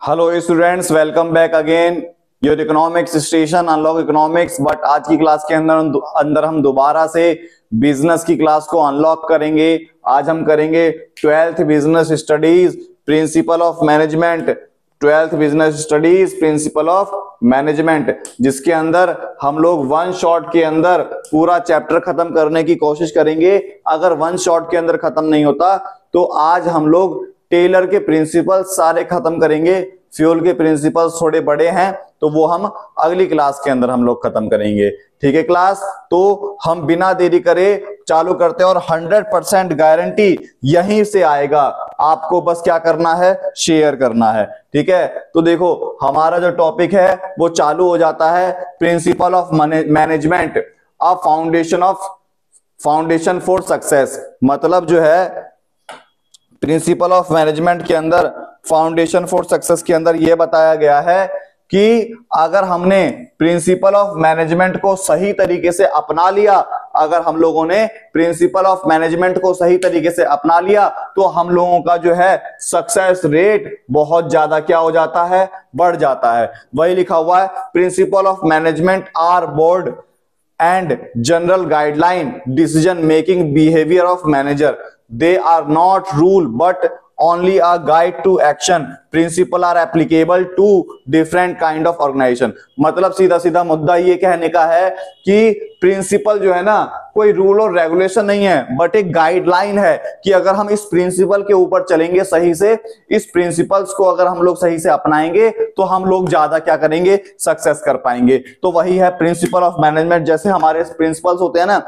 Hello students, welcome back again your economics station unlock economics. But आज की class के अंदर हम दोबारा से बिजनेस की क्लास को अनलॉक करेंगे। आज हम करेंगे 12th business studies principal of management. 12th business studies principal of management, जिसके अंदर हम लोग वन शॉट के अंदर पूरा चैप्टर खत्म करने की कोशिश करेंगे। अगर वन शॉट के अंदर खत्म नहीं होता तो आज हम लोग टेलर के प्रिंसिपल सारे खत्म करेंगे। फ्यूल के प्रिंसिपल्स थोड़े बड़े हैं तो वो हम अगली क्लास के अंदर हम लोग खत्म करेंगे। ठीक है क्लास, तो हम बिना देरी करे चालू करते हैं और 100% गारंटी यहीं से आएगा। आपको बस क्या करना है, शेयर करना है। ठीक है, तो देखो हमारा जो टॉपिक है वो चालू हो जाता है principle of management, a foundation for success. मतलब जो है प्रिंसिपल ऑफ मैनेजमेंट के अंदर फाउंडेशन फॉर सक्सेस के अंदर यह बताया गया है कि अगर हमने प्रिंसिपल ऑफ मैनेजमेंट को सही तरीके से अपना लिया, अगर हम लोगों ने प्रिंसिपल ऑफ मैनेजमेंट को सही तरीके से अपना लिया तो हम लोगों का जो है सक्सेस रेट बहुत ज्यादा क्या हो जाता है, बढ़ जाता है। वही लिखा हुआ है, principle of management are broad and general guideline decision making behavior of manager. They are not rule but only a guide to action. Principle are applicable to different kind of organization. मतलब सीधा सीधा मुद्दा ये कहने का है कि principal जो है ना कोई रूल और रेगुलेशन नहीं है बट एक गाइडलाइन है कि अगर हम इस प्रिंसिपल के ऊपर चलेंगे सही से, इस प्रिंसिपल्स को अगर हम लोग सही से अपनाएंगे तो हम लोग ज्यादा क्या करेंगे, सक्सेस कर पाएंगे। तो वही है प्रिंसिपल ऑफ मैनेजमेंट। जैसे हमारे प्रिंसिपल्स होते हैं ना,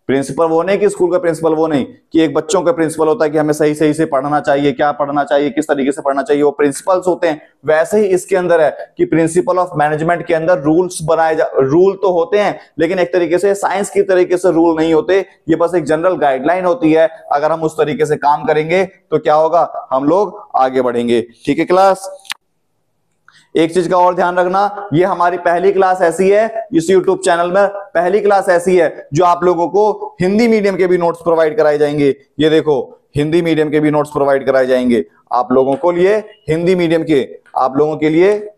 प्रिंसिपल वो नहीं कि स्कूल का प्रिंसिपल वो नहीं कि एक बच्चों का प्रिंसिपल होता है कि हमें सही सही से पढ़ना चाहिए, क्या पढ़ना चाहिए, किस तरीके से पढ़ना चाहिए, वो प्रिंसिपल्स होते हैं। वैसे ही इसके अंदर है कि प्रिंसिपल ऑफ मैनेजमेंट के अंदर रूल तो होते हैं लेकिन एक तरीके से साइंस की तरीके से रूल नहीं होते, ये बस एक जनरल गाइडलाइन होती है। अगर हम उस तरीके से काम करेंगे तो क्या होगा, हम लोग आगे बढ़ेंगे। ठीक है क्लास, एक चीज का और ध्यान रखना, ये हमारी पहली क्लास ऐसी है इस YouTube चैनल में, पहली क्लास ऐसी है जो आप लोगों को हिंदी मीडियम के भी नोट्स प्रोवाइड कराए जाएंगे। ये देखो हिंदी मीडियम के भी नोट्स प्रोवाइड कराए जाएंगे आप लोगों को लिए, हिंदी मीडियम के आप लोगों के लिए।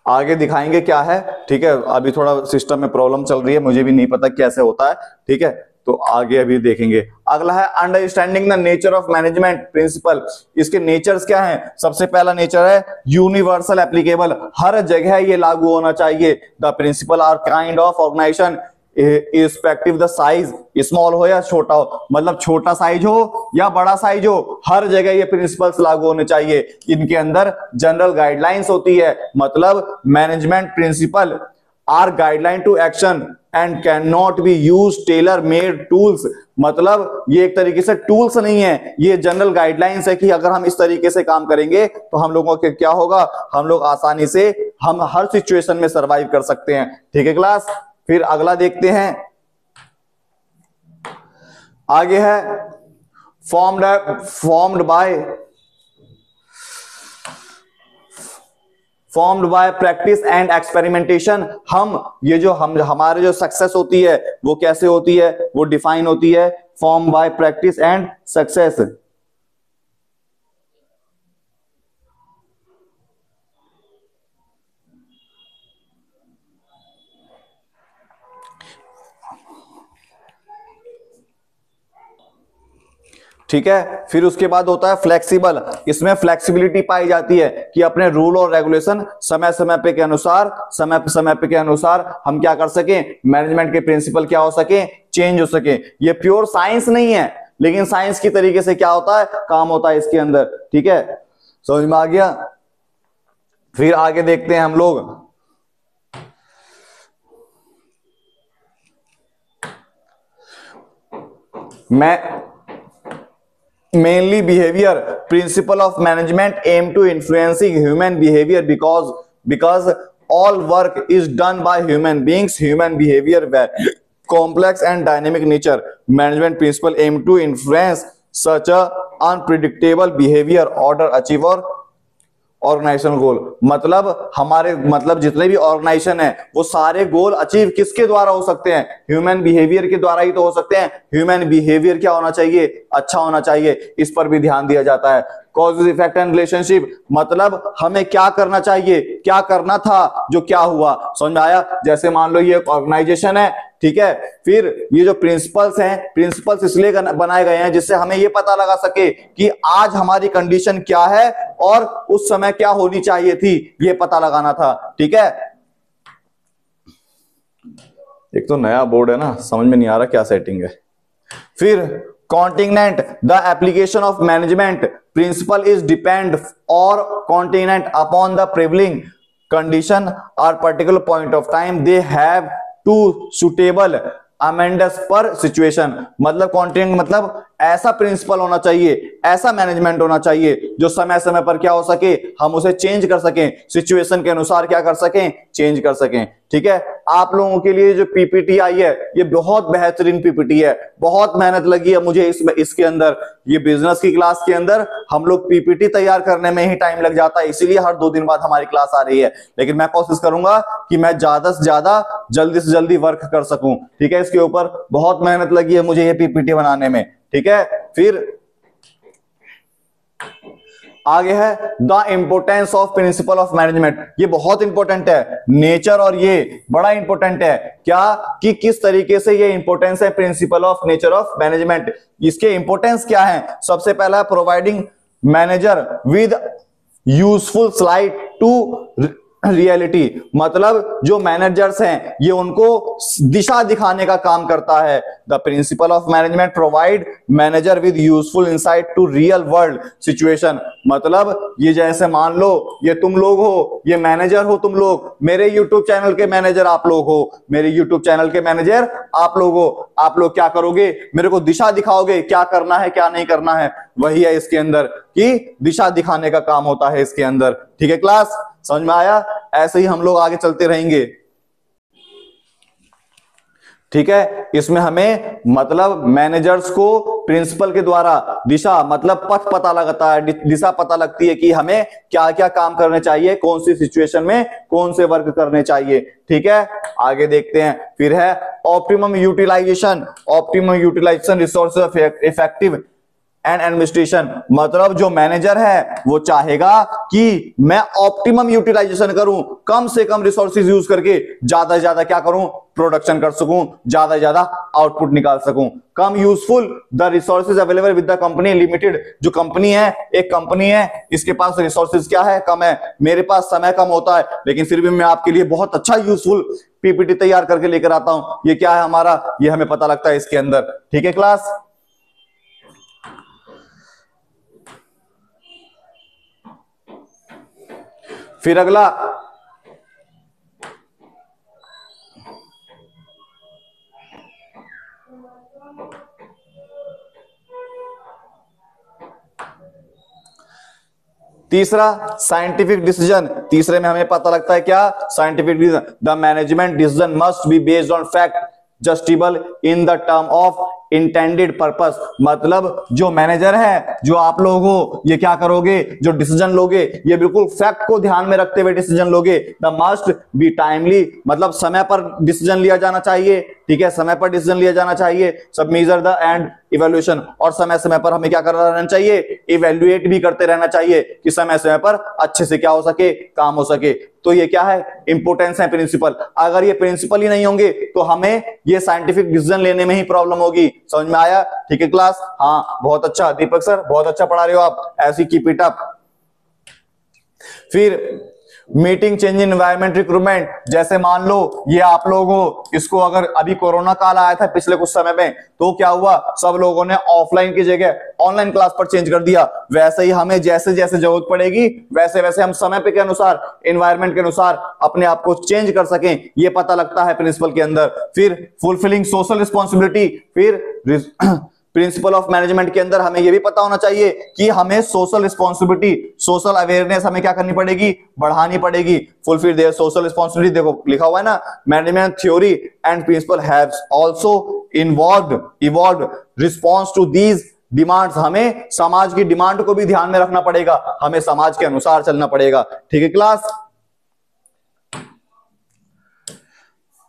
आगे दिखाएंगे क्या है। ठीक है, अभी थोड़ा सिस्टम में प्रॉब्लम चल रही है, मुझे भी नहीं पता कैसे होता है। ठीक है, तो आगे अभी देखेंगे। अगला है understanding the nature of management principle. इसके नेचर्स क्या हैं? सबसे पहला नेचर है यूनिवर्सल एप्लीकेबल, हर जगह ये लागू होना चाहिए। The principle are kind of organisation irrespective the size, small हो या छोटा हो, मतलब छोटा साइज हो या बड़ा साइज हो, हर जगह ये प्रिंसिपल्स लागू होने चाहिए। इनके अंदर जनरल गाइडलाइंस होती है, मतलब management principle are guideline to action and can not be use tailor made tools. मतलब ये एक तरीके से टूल्स नहीं है, ये जनरल गाइडलाइंस है कि अगर हम इस तरीके से काम करेंगे तो हम लोगों के क्या होगा, हम लोग आसानी से हम हर सिचुएशन में सरवाइव कर सकते हैं। ठीक है क्लास, फिर अगला देखते हैं। आगे है formed by practice and experimentation. ये जो हमारे जो सक्सेस होती है वो कैसे होती है, वो डिफाइन होती है form by practice and success. ठीक है, फिर उसके बाद होता है फ्लेक्सिबल। इसमें फ्लेक्सिबिलिटी पाई जाती है कि अपने रूल और रेगुलेशन समय समय पे के अनुसार हम क्या कर सके, मैनेजमेंट के प्रिंसिपल क्या हो सके, चेंज हो सके। ये प्योर साइंस नहीं है लेकिन साइंस की तरीके से क्या होता है, काम होता है इसके अंदर। ठीक है, समझ में आ गया। फिर आगे देखते हैं हम लोग। Mainly behavior principle of management aim to influencing human behavior because all work is done by human beings. Human behavior very complex and dynamic nature. Management principle aim to influence such a unpredictable behavior, order, achieve organisational goal मतलब हमारे मतलब जितने भी organisation है वो सारे goal achieve किसके द्वारा हो सकते हैं, ह्यूमन बिहेवियर के द्वारा ही तो हो सकते हैं। ह्यूमन बिहेवियर क्या होना चाहिए, अच्छा होना चाहिए, इस पर भी ध्यान दिया जाता है। कॉज इफेक्ट एंड रिलेशनशिप मतलब हमें क्या करना चाहिए, क्या करना था, जो क्या हुआ, समझ में आया। जैसे मान लो ये ऑर्गेनाइजेशन है, ठीक है, फिर ये जो प्रिंसिपल्स हैं, प्रिंसिपल्स इसलिए बनाए गए हैं जिससे हमें ये पता लगा सके कि आज हमारी कंडीशन क्या है और उस समय क्या होनी चाहिए थी, ये पता लगाना था, ठीक है। एक तो नया बोर्ड है ना, समझ में नहीं आ रहा क्या सेटिंग है। फिर continent the application of management principle is depend or continent upon the prevailing condition or particular point of time they have to suitable amendments per situation मतलब continent मतलब ऐसा प्रिंसिपल होना चाहिए, ऐसा मैनेजमेंट होना चाहिए जो समय समय पर क्या हो सके, हम उसे चेंज कर सकें, सिचुएशन के अनुसार क्या कर सकें, चेंज कर सकें, ठीक है। आप लोगों के लिए जो पीपीटी आई है ये बहुत बेहतरीन पीपीटी है, बहुत मेहनत लगी है मुझे इसके अंदर। ये बिजनेस की क्लास के अंदर हम लोग पीपीटी तैयार करने में ही टाइम लग जाता है, इसीलिए हर 2 दिन बाद हमारी क्लास आ रही है। लेकिन मैं कोशिश करूंगा कि मैं ज्यादा से ज्यादा जल्दी से जल्दी वर्क कर सकूं, ठीक है। इसके ऊपर बहुत मेहनत लगी है मुझे ये पीपीटी बनाने में, ठीक है। फिर आगे है the importance of principal of management, ये बहुत इंपॉर्टेंट है, नेचर और ये बड़ा इंपॉर्टेंट है क्या कि किस तरीके से ये इंपॉर्टेंस है principle of nature of management. इसके इंपॉर्टेंस क्या है, सबसे पहला providing manager with useful slide to reality मतलब जो मैनेजर्स हैं ये उनको दिशा दिखाने का काम करता है। The principle of management provide manager with useful insight to real world situation मतलब ये जैसे मान लो ये तुम लोग हो, ये मैनेजर हो तुम लोग, मेरे यूट्यूब चैनल के मैनेजर आप लोग हो, मेरे यूट्यूब चैनल के मैनेजर आप लोग हो। आप लोग क्या करोगे, मेरे को दिशा दिखाओगे क्या करना है क्या नहीं करना है, वही है इसके अंदर कि दिशा दिखाने का काम होता है इसके अंदर, ठीक है। क्लास समझ में आया, ऐसे ही हम लोग आगे चलते रहेंगे, ठीक है। इसमें हमें मतलब मैनेजर्स को प्रिंसिपल के द्वारा दिशा मतलब पथ पता लगता है, दिशा पता लगती है कि हमें क्या क्या काम करने चाहिए, कौन सी सिचुएशन में कौन से वर्क करने चाहिए, ठीक है। आगे देखते हैं। फिर है optimum utilisation, optimum utilisation resources effective and administration मतलब जो मैनेजर है वो चाहेगा कि मैं ऑप्टिमम यूटिलाइजेशन करूं, कम से कम रिसोर्सेज यूज करके ज्यादा से ज्यादा क्या करूं, प्रोडक्शन कर सकूं, ज्यादा से ज्यादा आउटपुट निकाल सकूं। कम useful the resources available with the company limited, जो कंपनी है, एक कंपनी है, इसके पास रिसोर्सेज क्या है, कम है, मेरे पास समय कम होता है, लेकिन फिर भी मैं आपके लिए बहुत अच्छा यूजफुल पीपीटी तैयार करके लेकर आता हूं। ये क्या है हमारा, ये हमें पता लगता है इसके अंदर, ठीक है क्लास। फिर अगला तीसरा साइंटिफिक डिसीजन, तीसरे में हमें पता लगता है क्या, scientific decision the management decision must be based on fact justifiable in the term of intended purpose मतलब जो मैनेजर है, जो आप लोग हो, ये क्या करोगे, जो डिसीजन लोगे ये बिल्कुल फैक्ट को ध्यान में रखते हुए डिसीजन लोगे। द मस्ट बी टाइमली मतलब समय पर डिसीजन लिया जाना चाहिए, ठीक है, समय पर डिसीजन लिया जाना चाहिए। सब मेजर द एंड इवैल्यूएशन और समय समय पर हमें क्या करना रहना चाहिए, इवैल्यूएट भी करते रहना चाहिए कि समय समय पर अच्छे से क्या हो सके, काम हो सके। तो ये क्या है, इंपोर्टेंस है प्रिंसिपल। अगर ये प्रिंसिपल ही नहीं होंगे तो हमें ये साइंटिफिक डिसीजन लेने में ही प्रॉब्लम होगी। समझ में आया, ठीक है क्लास। हाँ बहुत अच्छा दीपक सर, बहुत अच्छा पढ़ा रहे हो आप, ऐसी कीप इट अप। फिर meeting change in environment recruitment, जैसे मान लो ये आप लोग हो, इसको अगर अभी कोरोना काल आया था पिछले कुछ समय में, तो क्या हुआ, सब लोगों ने ऑफलाइन की जगह ऑनलाइन क्लास पर चेंज कर दिया। वैसे ही हमें जैसे जैसे जरूरत पड़ेगी वैसे वैसे हम समय पे के अनुसार, एनवायरमेंट के अनुसार अपने आप को चेंज कर सकें, ये पता लगता है प्रिंसिपल के अंदर। फिर फुलफिलिंग सोशल रिस्पॉन्सिबिलिटी, फिर प्रिंसिपल ऑफ मैनेजमेंट के अंदर हमें यह भी पता होना चाहिए कि हमें सोशल रिस्पॉन्सिबिलिटी, सोशल अवेयरनेस हमें क्या करनी पड़ेगी, बढ़ानी पड़ेगी। फुलफिल देयर सोशल रिस्पॉन्सिबिलिटी, देखो लिखा हुआ है ना, management theory and principle have also evolved response to these demands, हमें समाज की डिमांड को भी ध्यान में रखना पड़ेगा, हमें समाज के अनुसार चलना पड़ेगा। ठीक है क्लास,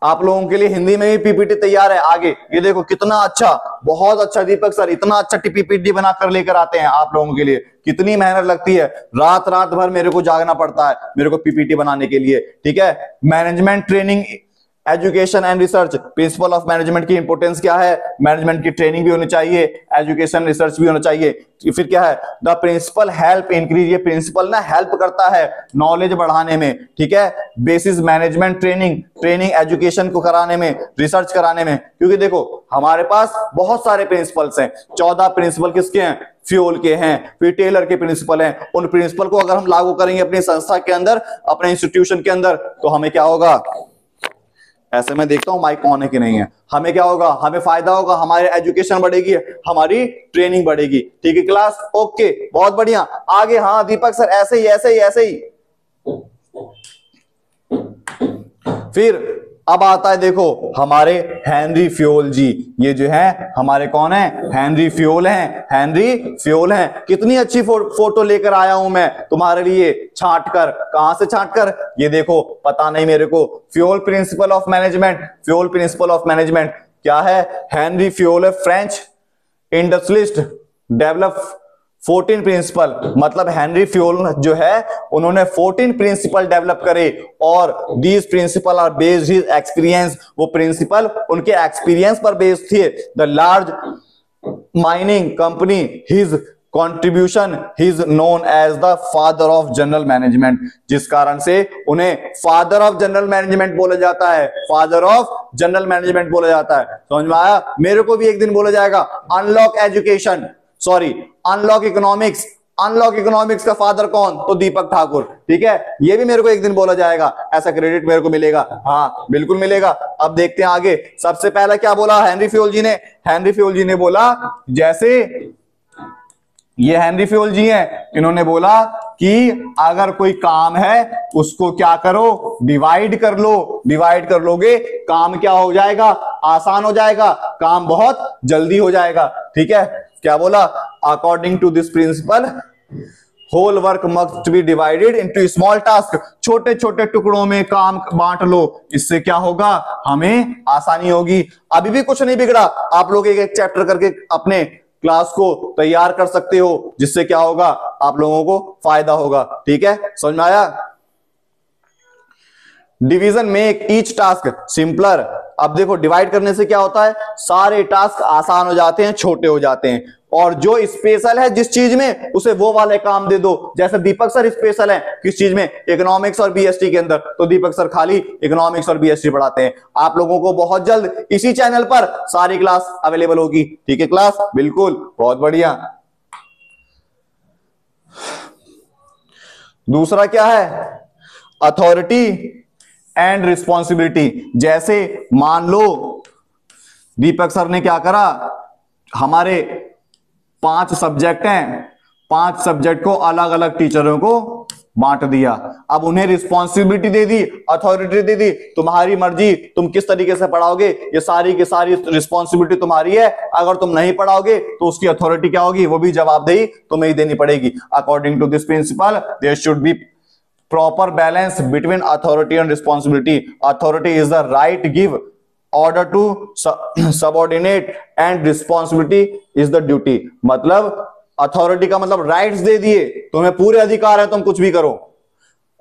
आप लोगों के लिए हिंदी में भी पीपीटी तैयार है आगे। ये देखो कितना अच्छा, बहुत अच्छा दीपक सर, इतना अच्छा पीपीटी बनाकर लेकर आते हैं आप लोगों के लिए। कितनी मेहनत लगती है, रात रात भर मेरे को जागना पड़ता है मेरे को पीपीटी बनाने के लिए। ठीक है, management training, education and research, principal of management की इंपॉर्टेंस क्या है, मैनेजमेंट की ट्रेनिंग भी होनी चाहिए, एजुकेशन रिसर्च भी होना चाहिए। फिर क्या है, द प्रिंसिपल हेल्प इंक्रीज, ये प्रिंसिपल ना हेल्प करता है नॉलेज बढ़ाने में। ठीक है, basis management training, training education को कराने में, रिसर्च कराने में। क्योंकि देखो हमारे पास बहुत सारे प्रिंसिपल्स हैं, 14 प्रिंसिपल किसके हैं, फ्यूल के हैं, फिर टेलर के प्रिंसिपल हैं। उन प्रिंसिपल को अगर हम लागू करेंगे अपनी संस्था के अंदर, अपने इंस्टीट्यूशन के अंदर, तो हमें क्या होगा, ऐसे मैं देखता हूं माइक ऑन है कि नहीं है, हमें क्या होगा, हमें फायदा होगा, हमारी एजुकेशन बढ़ेगी, हमारी ट्रेनिंग बढ़ेगी। ठीक है क्लास, ओके बहुत बढ़िया। आगे हाँ दीपक सर, ऐसे ही ऐसे ही ऐसे ही। फिर अब आता है देखो हमारे हेनरी फ्योल जी, ये जो है हमारे कौन है, हेनरी फ्योल हैं, हेनरी फ्योल हैं। कितनी अच्छी फोटो लेकर आया हूं मैं तुम्हारे लिए, छांट कर। कहां से छांट कर, ये देखो, पता नहीं मेरे को, Fayol principle of management, Fayol principle of management क्या है, हेनरी फ्योल है, फ्रेंच इंडस्ट्रियलिस्ट, डेवलप 14 प्रिंसिपल, मतलब हेनरी फ्योल जो है उन्होंने 14 प्रिंसिपल डेवलप करे, और these principle are based his experience, वो प्रिंसिपल उनके एक्सपीरियंस पर बेस्ड थे। The large mining company, his contribution, his known as the father of general management, जिस कारण से उन्हें फादर ऑफ जनरल मैनेजमेंट बोला जाता है, फादर ऑफ जनरल मैनेजमेंट बोला जाता है। समझ में आया, मेरे को भी एक दिन बोला जाएगा unlock education, sorry unlock economics, unlock economics का फादर कौन, तो दीपक ठाकुर। ठीक है, ये भी मेरे को एक दिन बोला जाएगा, ऐसा क्रेडिट मेरे को मिलेगा, हाँ बिल्कुल मिलेगा। अब देखते हैं आगे। सबसे पहले क्या बोला हेनरी फ्योल जी ने, हेनरी फ्योल जी ने बोला, जैसे ये हेनरी फ्योल जी हैं, इन्होंने बोला कि अगर कोई काम है उसको क्या करो, डिवाइड कर लो, डिवाइड कर लोगे काम क्या हो जाएगा, आसान हो जाएगा, काम बहुत जल्दी हो जाएगा। ठीक है, क्या बोला, according to this principle whole work must be divided into small task, छोटे छोटे टुकड़ों में काम बांट लो, इससे क्या होगा, हमें आसानी होगी। अभी भी कुछ नहीं बिगड़ा, आप लोग एक एक चैप्टर करके अपने क्लास को तैयार कर सकते हो, जिससे क्या होगा, आप लोगों को फायदा होगा। ठीक है, समझ में आया। Division make each task simpler, अब देखो डिवाइड करने से क्या होता है, सारे टास्क आसान हो जाते हैं, छोटे हो जाते हैं, और जो स्पेशल है जिस चीज में, उसे वो वाले काम दे दो। जैसे दीपक सर स्पेशल है किस चीज में, इकोनॉमिक्स और बीएसटी के अंदर, तो दीपक सर खाली इकोनॉमिक्स और बीएसटी पढ़ाते हैं। आप लोगों को बहुत जल्द इसी चैनल पर सारी क्लास अवेलेबल होगी। ठीक है क्लास, बिल्कुल बहुत बढ़िया। दूसरा क्या है, अथॉरिटी एंड रिस्पॉन्सिबिलिटी। जैसे मान लो दीपक सर ने क्या करा, हमारे 5 सब्जेक्ट हैं, 5 सब्जेक्ट को अलग अलग टीचरों को बांट दिया। अब उन्हें रिस्पॉन्सिबिलिटी दे दी, अथॉरिटी दे दी, तुम्हारी मर्जी तुम किस तरीके से पढ़ाओगे, ये सारी की सारी रिस्पॉन्सिबिलिटी तुम्हारी है। अगर तुम नहीं पढ़ाओगे तो उसकी अथॉरिटी क्या होगी, वो भी जवाबदेही तुम्हें ही देनी पड़ेगी। According to this principle there should be proper balance between authority and responsibility. Authority is the right to give order to subordinate and responsibility is the duty. मतलब अथॉरिटी का मतलब राइट्स दे दिए, तुम्हें पूरे अधिकार है, तुम कुछ भी करो,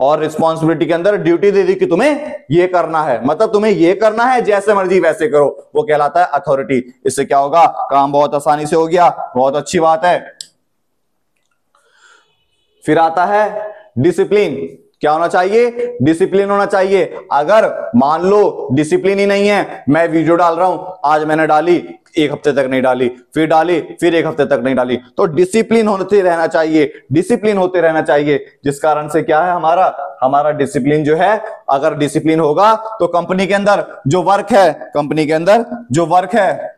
और रिस्पॉन्सिबिलिटी के अंदर ड्यूटी दे दी कि तुम्हें ये करना है, मतलब तुम्हें ये करना है, जैसे मर्जी वैसे करो, वो कहलाता है अथॉरिटी। इससे क्या होगा, काम बहुत आसानी से हो गया, बहुत अच्छी बात है। फिर आता है डिसिप्लिन। क्या होना चाहिए, डिसिप्लिन होना चाहिए। अगर मान लो डिसिप्लिन ही नहीं है, मैं वीडियो डाल रहा हूं, आज मैंने डाली, एक हफ्ते तक नहीं डाली, फिर डाली, फिर एक हफ्ते तक नहीं डाली, तो डिसिप्लिन होते रहना चाहिए, डिसिप्लिन होते रहना चाहिए। जिस कारण से क्या है, हमारा डिसिप्लिन जो है, अगर डिसिप्लिन होगा तो कंपनी के अंदर जो वर्क है, कंपनी के अंदर जो वर्क है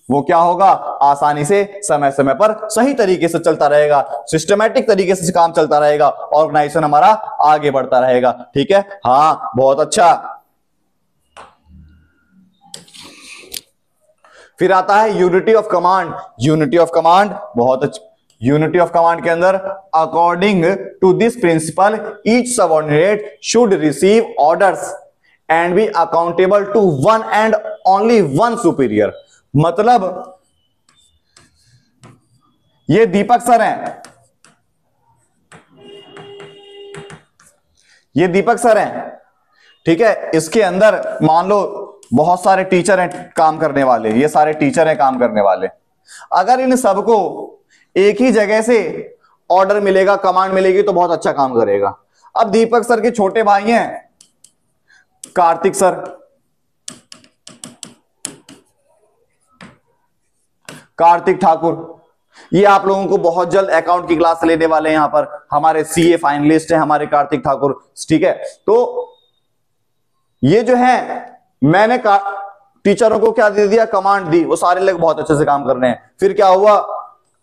वो क्या होगा, आसानी से समय समय पर सही तरीके से चलता रहेगा, सिस्टमैटिक तरीके से काम चलता रहेगा, ऑर्गेनाइजेशन हमारा आगे बढ़ता रहेगा। ठीक है, हाँ बहुत अच्छा। फिर आता है unity of command. Unity of command बहुत अच्छा। यूनिटी ऑफ कमांड के अंदर according to this principle each subordinate should receive orders and be accountable to one and only one superior. मतलब ये दीपक सर हैं, ये दीपक सर हैं, ठीक है। इसके अंदर मान लो बहुत सारे टीचर हैं काम करने वाले, ये सारे टीचर हैं काम करने वाले। अगर इन सबको एक ही जगह से ऑर्डर मिलेगा, कमांड मिलेगी तो बहुत अच्छा काम करेगा। अब दीपक सर के छोटे भाई हैं कार्तिक सर, कार्तिक ठाकुर, ये आप लोगों को बहुत जल्द अकाउंट की क्लास लेने वाले हैं। यहां पर हमारे सीए फाइनलिस्ट हैं हमारे कार्तिक ठाकुर, ठीक है। तो ये जो है मैंने टीचरों को क्या दे दिया, कमांड दी, वो सारे लोग बहुत अच्छे से काम कर रहे हैं। फिर क्या हुआ,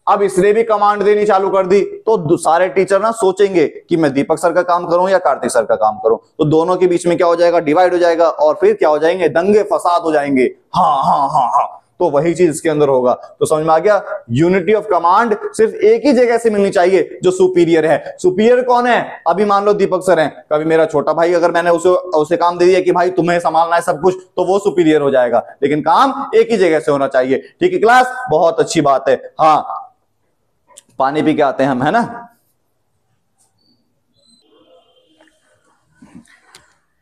अब इसने भी कमांड देनी चालू कर दी, तो सारे टीचर ना सोचेंगे कि मैं दीपक सर का काम करूं या कार्तिक सर का काम करूं, तो दोनों के बीच में क्या हो जाएगा, डिवाइड हो जाएगा, और फिर क्या हो जाएंगे, दंगे फसाद हो जाएंगे। हाँ हाँ हाँ हाँ, तो वही चीज इसके अंदर होगा। तो समझ में आ गया, यूनिटी ऑफ कमांड सिर्फ एक ही जगह से मिलनी चाहिए जो सुपीरियर है। सुपीरियर कौन है, अभी मान लो दीपक सर हैं, कभी मेरा छोटा भाई अगर मैंने उसे काम दे दिया कि भाई तुम्हें संभालना है सब कुछ, तो वो सुपीरियर हो जाएगा, लेकिन काम एक ही जगह से होना चाहिए। ठीक है क्लास, बहुत अच्छी बात है। हाँ, पानी पी के आते हैं हम, है ना।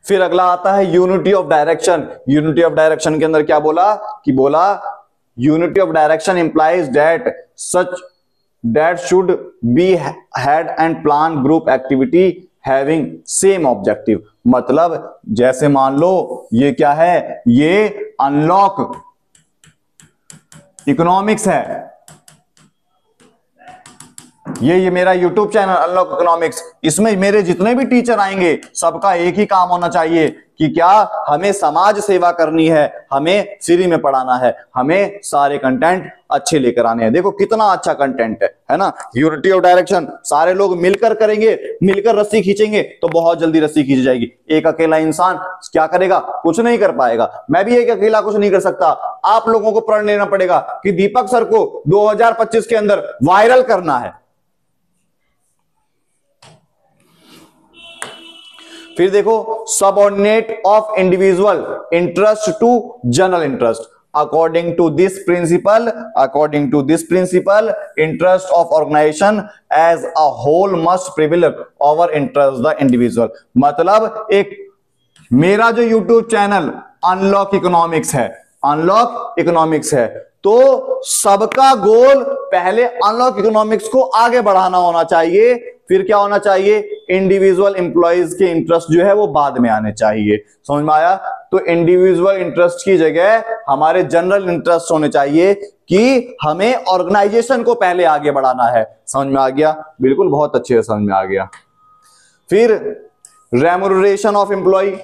फिर अगला आता है unity of direction. Unity of direction के अंदर क्या बोला कि बोला unity of direction implies that such that should be head and plan group activity having same objective. मतलब जैसे मान लो ये क्या है, ये अनलॉक इकोनॉमिक्स है, ये मेरा YouTube चैनल अनलॉक इकोनॉमिक्स, इसमें मेरे जितने भी टीचर आएंगे सबका एक ही काम होना चाहिए कि क्या हमें समाज सेवा करनी है, हमें फ्री में पढ़ाना है, हमें सारे कंटेंट अच्छे लेकर आने हैं। देखो कितना अच्छा कंटेंट है ना। यूनिटी ऑफ डायरेक्शन, सारे लोग मिलकर करेंगे, मिलकर रस्सी खींचेंगे तो बहुत जल्दी रस्सी खींच जाएगी। एक अकेला इंसान क्या करेगा, कुछ नहीं कर पाएगा। मैं भी एक अकेला कुछ नहीं कर सकता। आप लोगों को प्रण लेना पड़ेगा कि दीपक सर को 2025 के अंदर वायरल करना है। फिर देखो subordinate of individual interest to general interest. According to this principle interest of organisation as a whole must prevail over interest the individual. मतलब एक मेरा जो यूट्यूब चैनल अनलॉक इकोनॉमिक्स है, तो सबका गोल पहले अनलॉक इकोनॉमिक्स को आगे बढ़ाना होना चाहिए। फिर क्या होना चाहिए, इंडिविजुअल एम्प्लॉइज के इंटरेस्ट जो है वो बाद में आने चाहिए। समझ में आया। तो इंडिविजुअल इंटरेस्ट की जगह हमारे जनरल इंटरेस्ट होने चाहिए कि हमें ऑर्गेनाइजेशन को पहले आगे बढ़ाना है। समझ में आ गया, बिल्कुल बहुत अच्छे से समझ में आ गया। फिर रेम्यूनरेशन ऑफ एम्प्लॉय,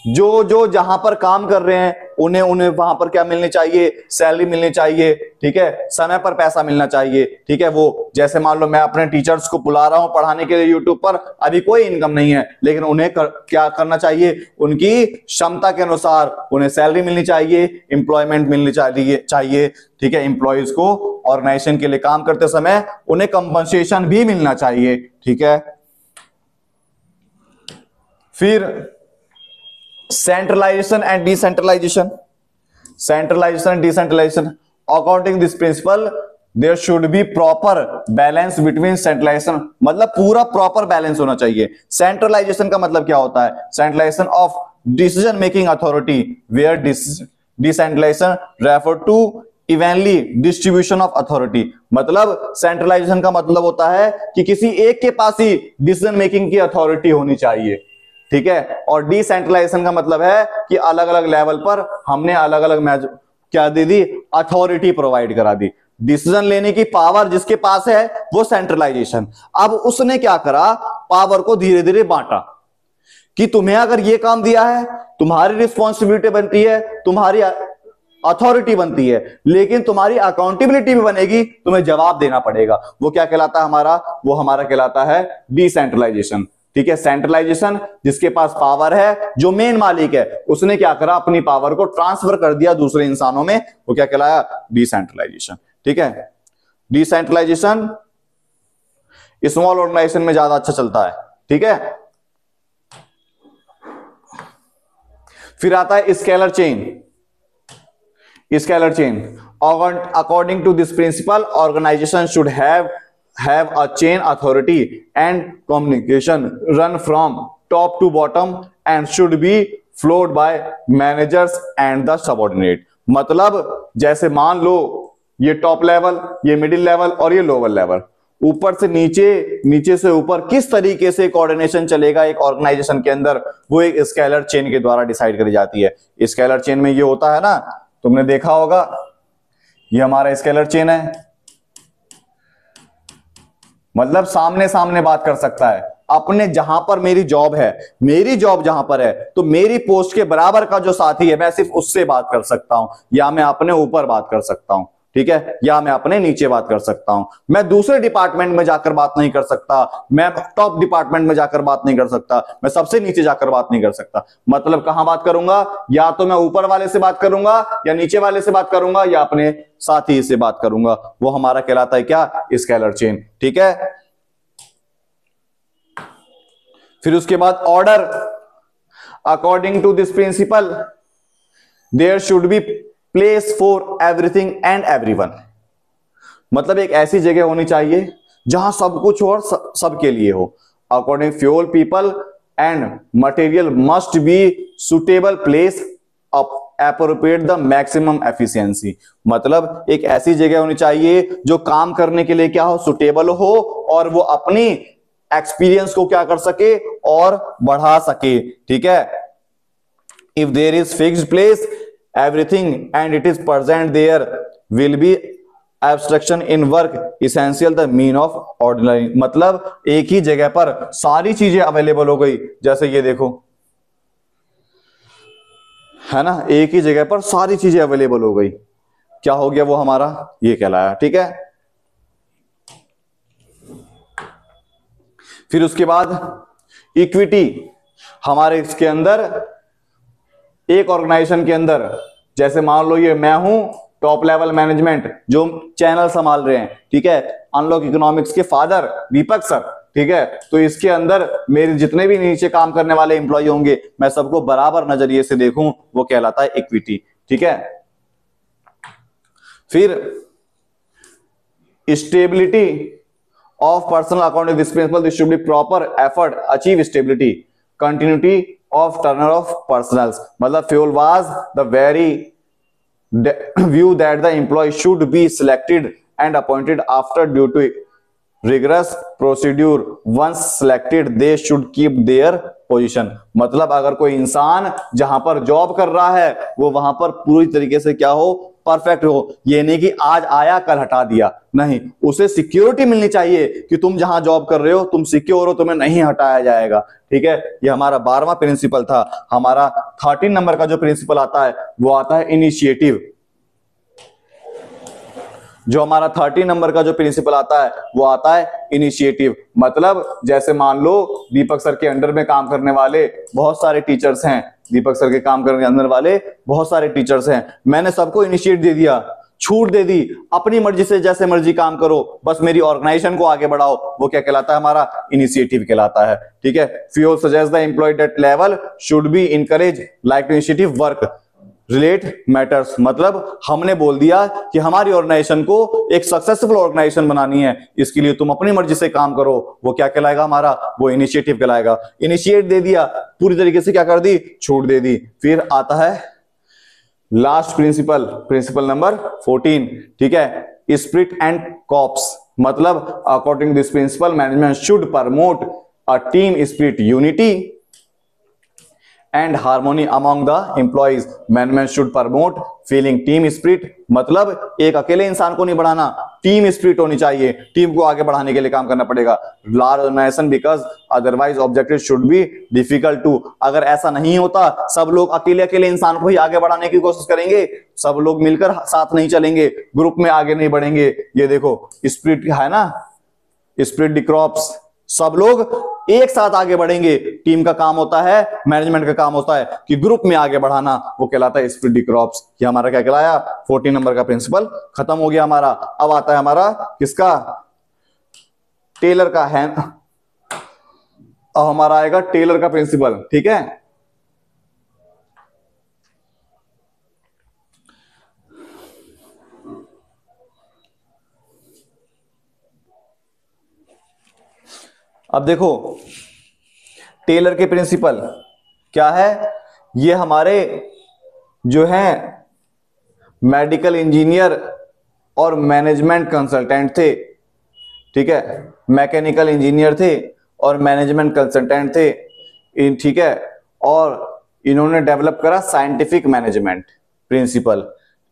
जो जहां पर काम कर रहे हैं उन्हें वहां पर क्या मिलनी चाहिए, सैलरी मिलनी चाहिए। ठीक है, समय पर पैसा मिलना चाहिए। ठीक है, वो जैसे मान लो मैं अपने टीचर्स को बुला रहा हूं पढ़ाने के लिए यूट्यूब पर, अभी कोई इनकम नहीं है, लेकिन उन्हें क्या करना चाहिए, उनकी क्षमता के अनुसार उन्हें सैलरी मिलनी चाहिए, एम्प्लॉयमेंट मिलनी चाहिए। ठीक है, एम्प्लॉयज को ऑर्गेनाइजेशन के लिए काम करते समय उन्हें कंपनसेशन भी मिलना चाहिए। ठीक है, फिर centralisation and decentralisation. According this principle there should be proper balance between centralisation, मतलब पूरा प्रॉपर बैलेंस होना चाहिए। सेंट्रलाइजेशन का मतलब क्या होता है, centralisation of decision making authority, where decentralisation refer to evenly distribution of authority. मतलब सेंट्रलाइजेशन का मतलब होता है कि किसी एक के पास ही डिसीजन मेकिंग की अथॉरिटी होनी चाहिए। ठीक है, और डिसेंट्रलाइजेशन का मतलब है कि अलग अलग लेवल पर हमने अलग अलग क्या दे दी, अथॉरिटी प्रोवाइड करा दी। डिसीजन लेने की पावर जिसके पास है वो सेंट्रलाइजेशन। अब उसने क्या करा, पावर को धीरे धीरे बांटा कि तुम्हें अगर ये काम दिया है, तुम्हारी रिस्पॉन्सिबिलिटी बनती है, तुम्हारी अथॉरिटी बनती है, लेकिन तुम्हारी अकाउंटेबिलिटी भी बनेगी, तुम्हें जवाब देना पड़ेगा। वो क्या कहलाता है हमारा, वो हमारा कहलाता है डिसेंट्रलाइजेशन। ठीक है। सेंट्रलाइजेशन, जिसके पास पावर है, जो मेन मालिक है, उसने क्या करा, अपनी पावर को ट्रांसफर कर दिया दूसरे इंसानों में, वो क्या कहलाया, डिसेंट्रलाइजेशन। ठीक है। डिसेंट्रलाइजेशन स्मॉल ऑर्गेनाइजेशन में ज्यादा अच्छा चलता है। ठीक है। फिर आता है scalar chain. Scalar chain, according to this principle organisation should have a chain authority and communication run from top to bottom and should be flowed by managers and the subordinate। मतलब जैसे मान लो ये टॉप लेवल, ये middle level और ये lower level, ऊपर से नीचे, नीचे से ऊपर किस तरीके से कोऑर्डिनेशन चलेगा एक ऑर्गेनाइजेशन के अंदर, वो एक स्केलर चेन के द्वारा डिसाइड करी जाती है। स्केलर चेन में ये होता है ना, तुमने देखा होगा, ये हमारा स्केलर चेन है, मतलब सामने सामने बात कर सकता है। अपने जहां पर मेरी जॉब है, मेरी जॉब जहां पर है, तो मेरी पोस्ट के बराबर का जो साथी है, मैं सिर्फ उससे बात कर सकता हूं, या मैं अपने ऊपर बात कर सकता हूं। ठीक है। या मैं अपने नीचे बात कर सकता हूं। मैं दूसरे डिपार्टमेंट में जाकर बात नहीं कर सकता, मैं टॉप डिपार्टमेंट में जाकर बात नहीं कर सकता, मैं सबसे नीचे जाकर बात नहीं कर सकता। मतलब कहां बात करूंगा, या तो मैं ऊपर वाले से बात करूंगा, या नीचे वाले से बात करूंगा, या अपने साथी से बात करूंगा। वो हमारा कहलाता है क्या, स्केलर चेन। ठीक है। फिर उसके बाद order, according to this principle there should be place for everything and everyone. मतलब एक ऐसी जगह होनी चाहिए जहां सब कुछ हो और सबके लिए हो। According fuel, people and material must be suitable place appropriate the maximum efficiency. मतलब एक ऐसी जगह होनी चाहिए जो काम करने के लिए क्या हो, सुटेबल हो, और वो अपनी एक्सपीरियंस को क्या कर सके और बढ़ा सके। ठीक है। If there is fixed place everything and it is present, there will be abstraction in work essential the mean of ordinary। मतलब एक ही जगह पर सारी चीजें अवेलेबल हो गई, जैसे ये देखो है ना, एक ही जगह पर सारी चीजें अवेलेबल हो गई, क्या हो गया, वो हमारा ये कहलाया। ठीक है। फिर उसके बाद इक्विटी, हमारे इसके अंदर एक ऑर्गेनाइजेशन के अंदर, जैसे मान लो ये मैं हूं टॉप लेवल मैनेजमेंट जो चैनल संभाल रहे हैं, ठीक है, अनलॉक इकोनॉमिक्स के फादर दीपक सर। ठीक है। तो इसके अंदर मेरे जितने भी नीचे काम करने वाले एम्प्लॉय होंगे, मैं सबको बराबर नजरिए से देखूं, वो कहलाता है इक्विटी। ठीक है। फिर stability of personal account, this principle this should be proper effort achieve stability continuity of turnover of personals। मतलब fuel was the very view that the employee should be selected and appointed after due to rigorous procedure। once selected they should keep their position। मतलब अगर कोई इंसान जहां पर job कर रहा है, वो वहां पर पूरी तरीके से क्या हो, परफेक्ट हो। ये नहीं कि आज आया कल हटा दिया, नहीं, उसे सिक्योरिटी मिलनी चाहिए कि तुम जहां जॉब कर रहे हो तुम सिक्योर हो, तुम्हें नहीं हटाया जाएगा। ठीक है। ये हमारा 12वां प्रिंसिपल था। हमारा 13 नंबर का जो प्रिंसिपल आता है वो आता है इनिशिएटिव। जो हमारा 13 नंबर का जो प्रिंसिपल आता है वो आता है इनिशिएटिव। मतलब जैसे मान लो दीपक सर के अंडर में काम करने वाले बहुत सारे टीचर्स हैं, दीपक सर के काम करने के अंदर वाले बहुत सारे टीचर्स हैं, मैंने सबको इनिशिएट दे दिया, छूट दे दी, अपनी मर्जी से जैसे मर्जी काम करो, बस मेरी ऑर्गेनाइजेशन को आगे बढ़ाओ, वो क्या कहलाता है, हमारा इनिशिएटिव कहलाता है। ठीक है। Few suggest the employee that level should be encourage like initiative work relate matters. मतलब हमने बोल दिया कि हमारी ऑर्गेनाइजेशन को एक सक्सेसफुल ऑर्गेनाइजेशन बनानी है, इसके लिए तुम अपनी मर्जी से काम करो, वो क्या कहलाएगा, हमारा वो इनिशिएटिव कहलाएगा। इनिशिएट दे दिया, पूरी तरीके से क्या कर दी, छूट दे दी। फिर आता है लास्ट प्रिंसिपल, प्रिंसिपल नंबर 14। ठीक है। Spirit and corps. मतलब according this principle management should promote a team spirit, unity and harmony among the employees। management should promote feeling team spirit। मतलब एक अकेले इंसान को नहीं बढ़ाना, टीम स्पिरिट होनी चाहिए, टीम को आगे बढ़ाने के लिए काम करना पड़ेगा। Large organisation because otherwise objective should be difficult to. अगर ऐसा नहीं होता, सब लोग अकेले अकेले इंसान को ही आगे बढ़ाने की कोशिश करेंगे, सब लोग मिलकर साथ नहीं चलेंगे, ग्रुप में आगे नहीं बढ़ेंगे। ये देखो स्पिरिट है ना, स्पिरिट डी क्रॉप्स, सब लोग एक साथ आगे बढ़ेंगे। टीम का काम होता है, मैनेजमेंट का काम होता है कि ग्रुप में आगे बढ़ाना, वो कहलाता है स्प्रिट डी क्रॉप्स। ये हमारा क्या कहलाया, 14 नंबर का प्रिंसिपल खत्म हो गया हमारा। अब आता है हमारा किसका, टेलर का है। अब हमारा आएगा टेलर का प्रिंसिपल, ठीक है। अब देखो टेलर के प्रिंसिपल क्या है, ये हमारे जो है मेडिकल इंजीनियर और मैनेजमेंट कंसल्टेंट थे, ठीक है। मैकेनिकल इंजीनियर थे और मैनेजमेंट कंसल्टेंट थे, ठीक है। और इन्होंने डेवलप करा साइंटिफिक मैनेजमेंट प्रिंसिपल,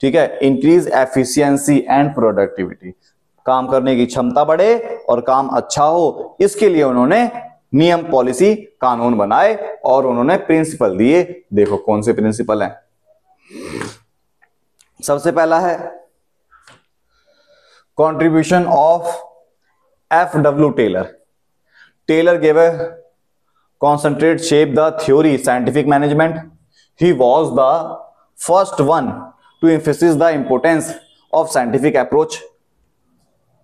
ठीक है। इंक्रीज एफिशिएंसी एंड प्रोडक्टिविटी, काम करने की क्षमता बढ़े और काम अच्छा हो, इसके लिए उन्होंने नियम, पॉलिसी, कानून बनाए और उन्होंने प्रिंसिपल दिए। देखो कौन से प्रिंसिपल हैं। सबसे पहला है contribution of F.W. Taylor. Taylor gave a concentrate shape the theory scientific management. He was the first one to emphasize the importance of scientific approach.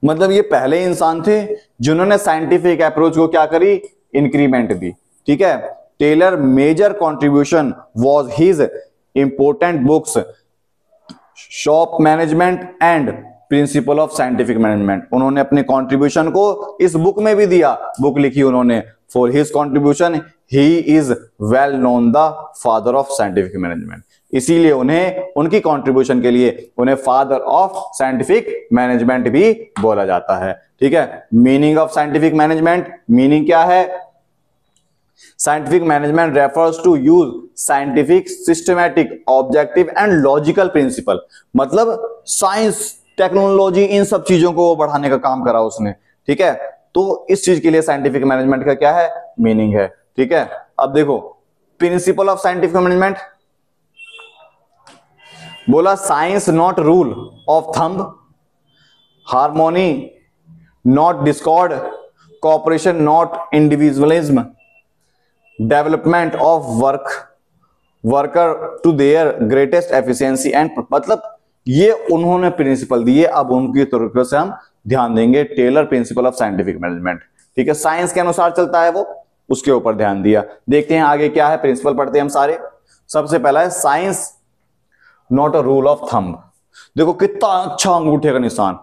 मतलब ये पहले इंसान थे जिन्होंने साइंटिफिक अप्रोच को क्या करी, इंक्रीमेंट दी, ठीक है। Taylor major contribution was his important books shop management and principle of scientific management. उन्होंने अपने कंट्रीब्यूशन को इस बुक में भी दिया, बुक लिखी उन्होंने। For his contribution he is well known the father of scientific management, इसीलिए उन्हें, उनकी कंट्रीब्यूशन के लिए उन्हें फादर ऑफ साइंटिफिक मैनेजमेंट भी बोला जाता है, ठीक है। Meaning of scientific management, meaning क्या है, scientific management refers to use scientific, systematic, objective and logical principle. मतलब साइंस, टेक्नोलॉजी, इन सब चीजों को बढ़ाने का काम करा उसने, ठीक है। तो इस चीज के लिए साइंटिफिक मैनेजमेंट का क्या है, मीनिंग है, ठीक है। अब देखो प्रिंसिपल ऑफ साइंटिफिक मैनेजमेंट, बोला science not rule of thumb, harmony not discord, cooperation not individualism, development of worker to their greatest efficiency and, मतलब ये उन्होंने प्रिंसिपल दिए। अब उनकी तरीके से हम ध्यान देंगे, Taylor principle of scientific management, ठीक है। साइंस के अनुसार चलता है वो, उसके ऊपर ध्यान दिया। देखते हैं आगे क्या है, प्रिंसिपल पढ़ते हैं हम सारे। सबसे पहला है science not a rule of thumb. देखो कितना अच्छा अंगूठे का निशान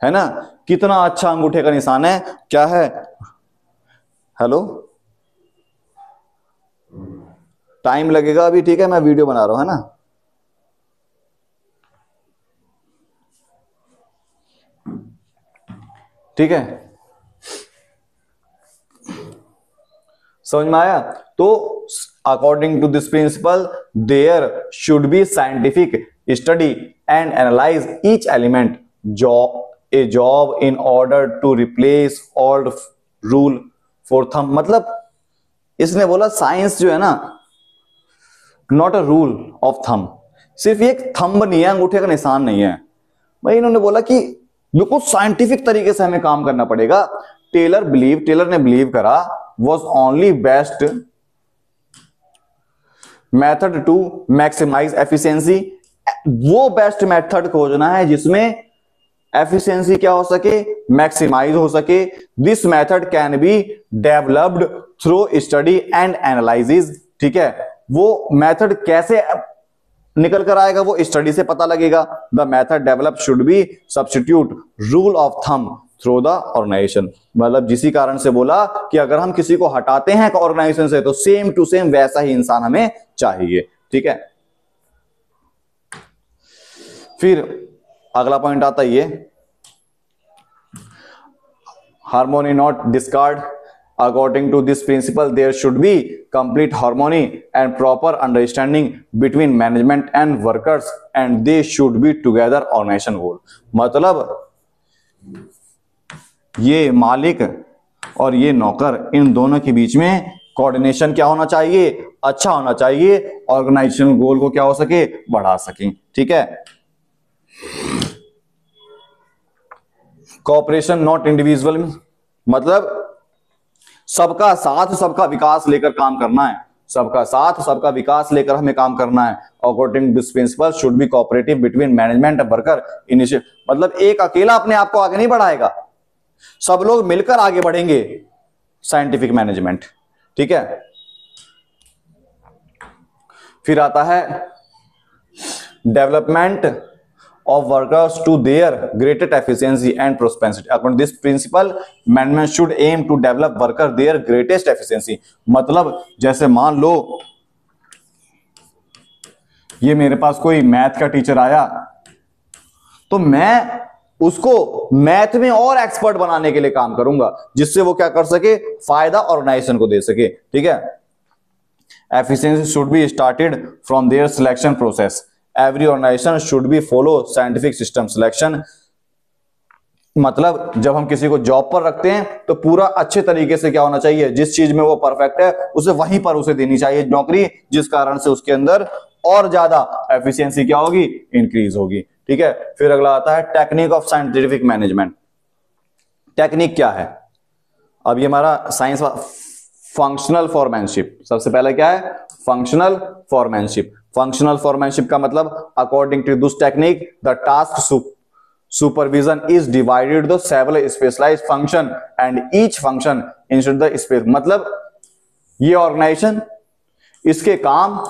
है ना, कितना अच्छा अंगूठे का निशान है, क्या है, हेलो, टाइम लगेगा अभी, ठीक है, मैं वीडियो बना रहा हूं, है ना। ठीक है, समझ में आया। तो according to this principle there should be scientific study and analyse each element a job in order to replace old rule for thumb. मतलब इसने बोला साइंस जो है ना, not a rule of thumb, सिर्फ ये एक थंब नहीं है, अंगूठे का निशान नहीं है भाई। इन्होंने बोला कि बिल्कुल साइंटिफिक तरीके से हमें काम करना पड़ेगा। टेलर ने बिलीव करा was only best method to maximize efficiency। वो बेस्ट मेथड खोजना है जिसमें एफिशिएंसी क्या हो सके, मैक्सिमाइज हो सके। This method can be developed through study and analysis, ठीक है। वो मेथड कैसे निकल कर आएगा, वो स्टडी से पता लगेगा। The method develop should be substitute rule of thumb through the organisation. मतलब जिसी कारण से बोला कि अगर हम किसी को हटाते हैं ऑर्गेनाइजेशन से तो सेम टू सेम वैसा ही इंसान हमें चाहिए, ठीक है। फिर अगला पॉइंट आता है ये, harmony not discard. According to this principle, there should be complete harmony and proper understanding between management and workers, and they should be together organization goal। मतलब ये मालिक और ये नौकर, इन दोनों के बीच में कोऑर्डिनेशन क्या होना चाहिए, अच्छा होना चाहिए, ऑर्गेनाइजेशन गोल को क्या हो सके, बढ़ा सके, ठीक है। कोऑपरेशन नॉट इंडिविजुअल, मतलब सबका साथ सबका विकास लेकर काम करना है, सबका साथ सबका विकास लेकर हमें काम करना है। According this principal should be cooperative between management and worker initiate, मतलब एक अकेला अपने आप को आगे नहीं बढ़ाएगा, सब लोग मिलकर आगे बढ़ेंगे साइंटिफिक मैनेजमेंट, ठीक है। फिर आता है development of workers to their greater efficiency and prosperity. According to this principle, management should aim to develop worker their greatest efficiency. मतलब जैसे मान लो ये मेरे पास कोई मैथ का टीचर आया, तो मैं उसको मैथ में और एक्सपर्ट बनाने के लिए काम करूंगा, जिससे वो क्या कर सके, फायदा ऑर्गेनाइजेशन को दे सके, ठीक है। Efficiency should be started from their selection process. Every organization should be follow scientific system selection. मतलब जब हम किसी को जॉब पर रखते हैं तो पूरा अच्छे तरीके से क्या होना चाहिए, जिस चीज में वो परफेक्ट है उसे वहीं पर उसे देनी चाहिए नौकरी, जिस कारण से उसके अंदर और ज्यादा एफिशिएंसी क्या होगी, इंक्रीज होगी, ठीक है। फिर अगला आता है technique of scientific management. Technique क्या है, अब ये हमारा साइंस फंक्शनल फॉरमैनशिप। सबसे पहले क्या है, फंक्शनल फॉरमैनशिप। फंक्शनल फॉरमैनशिप का मतलब according to this technique the task supervision is divided the several specialised function and each function instead the space. मतलब ये ऑर्गेनाइजेशन, इसके काम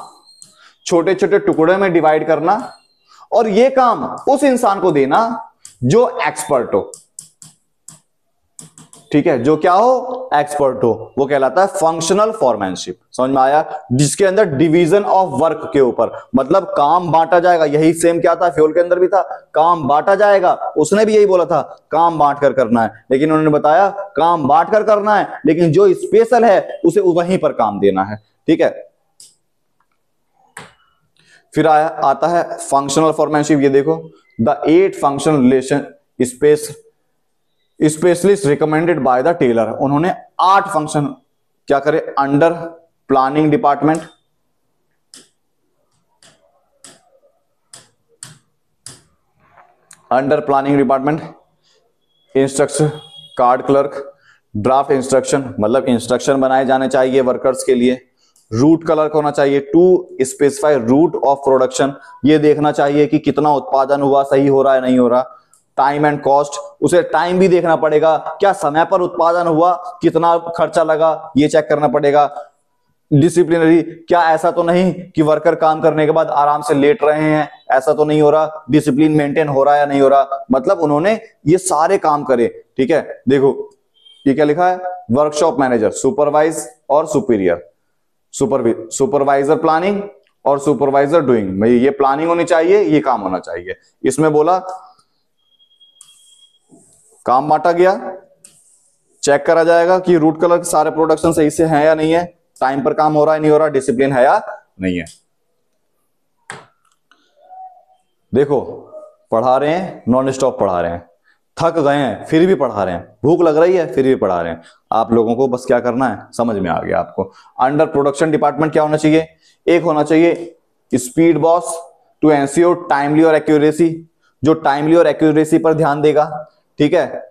छोटे छोटे टुकड़े में डिवाइड करना और ये काम उस इंसान को देना जो एक्सपर्ट हो, ठीक है, जो क्या हो, एक्सपर्ट हो, वो कहलाता है फंक्शनल फॉरमैनशिप। समझ में आया, जिसके अंदर डिवीजन ऑफ वर्क के ऊपर, मतलब काम बांटा जाएगा। यही सेम क्या था, फ्यूल के अंदर भी था, काम बांटा जाएगा। उसने भी यही बोला था काम बांट कर करना है, लेकिन उन्होंने बताया काम बांट कर करना है, लेकिन जो स्पेशल है उसे वहीं पर काम देना है, ठीक है। फिर आता है फंक्शनल फॉरमैनशिप। ये देखो, the 8 functional relation specialist recommended by the Taylor. उन्होंने 8 फंक्शन क्या करे, under planning department, instruction card clerk, draft instruction, मतलब इंस्ट्रक्शन बनाए जाने चाहिए वर्कर्स के लिए। रूट क्लर्क होना चाहिए to specify route of production, ये देखना चाहिए कि कितना उत्पादन हुआ, सही हो रहा है नहीं हो रहा। टाइम एंड कॉस्ट, उसे टाइम भी देखना पड़ेगा, क्या समय पर उत्पादन हुआ, कितना खर्चा लगा, ये चेक करना पड़ेगा। डिसिप्लिनरी, क्या ऐसा तो नहीं कि वर्कर काम करने के बाद आराम से लेट रहे हैं, ऐसा तो नहीं हो रहा, डिसिप्लिन मेंटेन हो रहा है या नहीं हो रहा। मतलब उन्होंने ये सारे काम करे, ठीक है। देखो ये क्या लिखा है, वर्कशॉप मैनेजर, सुपरवाइज और सुपीरियर, सुपरवाइजर प्लानिंग और सुपरवाइजर डूइंग। भाई ये प्लानिंग होनी चाहिए, ये काम होना चाहिए। इसमें बोला काम बांटा गया, चेक करा जाएगा कि रूट कलर के सारे प्रोडक्शन सही से हैं या नहीं है, टाइम पर काम हो रहा है नहीं हो रहा, डिसिप्लिन है या नहीं है। देखो पढ़ा रहे हैं, नॉन स्टॉप पढ़ा रहे हैं, थक गए हैं फिर भी पढ़ा रहे हैं, भूख लग रही है फिर भी पढ़ा रहे हैं। आप लोगों को बस क्या करना है, समझ में आ गया आपको। अंडर प्रोडक्शन डिपार्टमेंट क्या होना चाहिए, एक होना चाहिए speed boss to ensure timely और एक्यूरेसी, जो टाइमली और एक्यूरेसी पर ध्यान देगा, ठीक है।